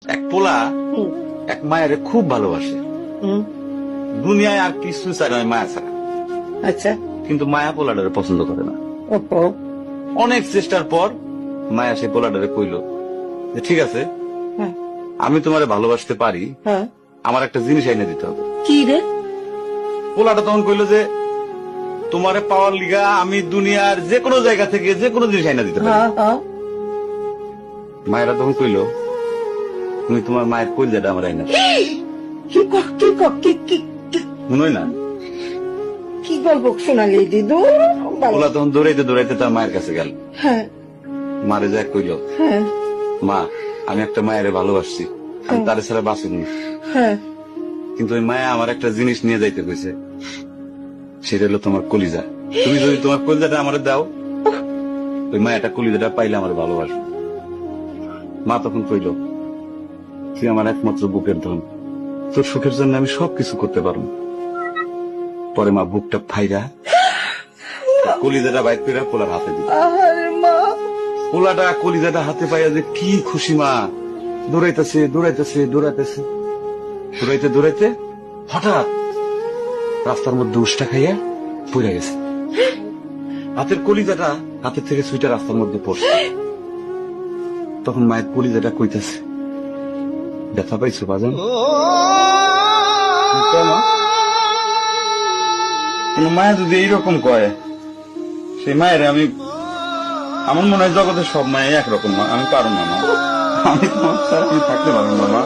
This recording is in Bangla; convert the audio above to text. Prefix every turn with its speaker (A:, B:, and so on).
A: এক পোলা
B: হুম,
A: এক মায়ের খুব ভালোবাসে,
B: হুম,
A: দুনিয়ায় আর কিছু চায় না মায়া ছাড়া।
B: আচ্ছা।
A: কিন্তু মায়া পোলাটারে পছন্দ করে না।
B: ওহো।
A: অনেক চেষ্টার পর মায়া সে পোলাটারে কইল যে ঠিক আছে,
B: হ্যাঁ,
A: আমি তোমারে ভালোবাসতে পারি,
B: হ্যাঁ।
A: আমার একটা জিনিস এনে দিতে হবে।
B: কি রে?
A: পোলাটা তখন কইল যে তোমারে পাওয়ার লিগা আমি দুনিয়ার যে কোনো জায়গা থেকে যে কোনো জিনিস এনে দিতে পারি।
B: হ্যাঁ, হ্যাঁ।
A: মায়েরা তখন কইল তুমি তোমার মায়ের কইলজাটা আমার এনে দাও।
B: কি ক- কি ক- কি কি কি-
A: শুনোই না,
B: কি গল্প শোনালি দিদু?
A: পোলা তখন দৌড়াইতে দৌড়াইতে তার মায়ের কাছে গেল।
B: হ্যাঁ,
A: মারে যায় কইল
B: হ্যাঁ,
A: মা আমি একটা মায়ের ভালোবাসছি, আমি তার ছাড়া বাঁচিনি,
B: হ্যাঁ।
A: কিন্তু ওই মায়া আমার একটা জিনিস নিয়ে যাইতে কইছে, সেটা হলো তোমার কলিজা। তুমি যদি তোমার কলিজাটা আমারে দাও, ওই মায়াটা কলিজাটা পাইলে আমার ভালোবাসবে। মা তখন কইল তুই আমার একমাত্র বুকের ধন, তোর সুখের জন্য আমি সবকিছু করতে পারবো। পরে মা বুকটা ফাইরা কলিজাটা বাইর করে পোলার হাতে দিল।
B: আরে মা।
A: পোলাটা কলিজাটা হাতে পাইয়া যে কি খুশি, মা দৌড়াইতেছে দৌড়াইতেছে দৌড়াইতেছে, দৌড়াইতে দৌড়াইতে হঠাৎ রাস্তার মধ্যে উষ্টা খাইয়া পড়ে গেছে। হাতের কলিজাটা হাতের থেকে সুইটা রাস্তার মধ্যে পড়ছে। তখন মায়ের কলিজাটা কইতাছে ব্যথা পাইছো বাজান? কোন মায়া যদি এইরকম কয়, সেই মায়ের আমি, আমার মনে হয় জগতের সব মায়ে একরকম, মা আমি পারো না, মা আমি তোমার ছাড়া আমি থাকতে পারবো না, মা।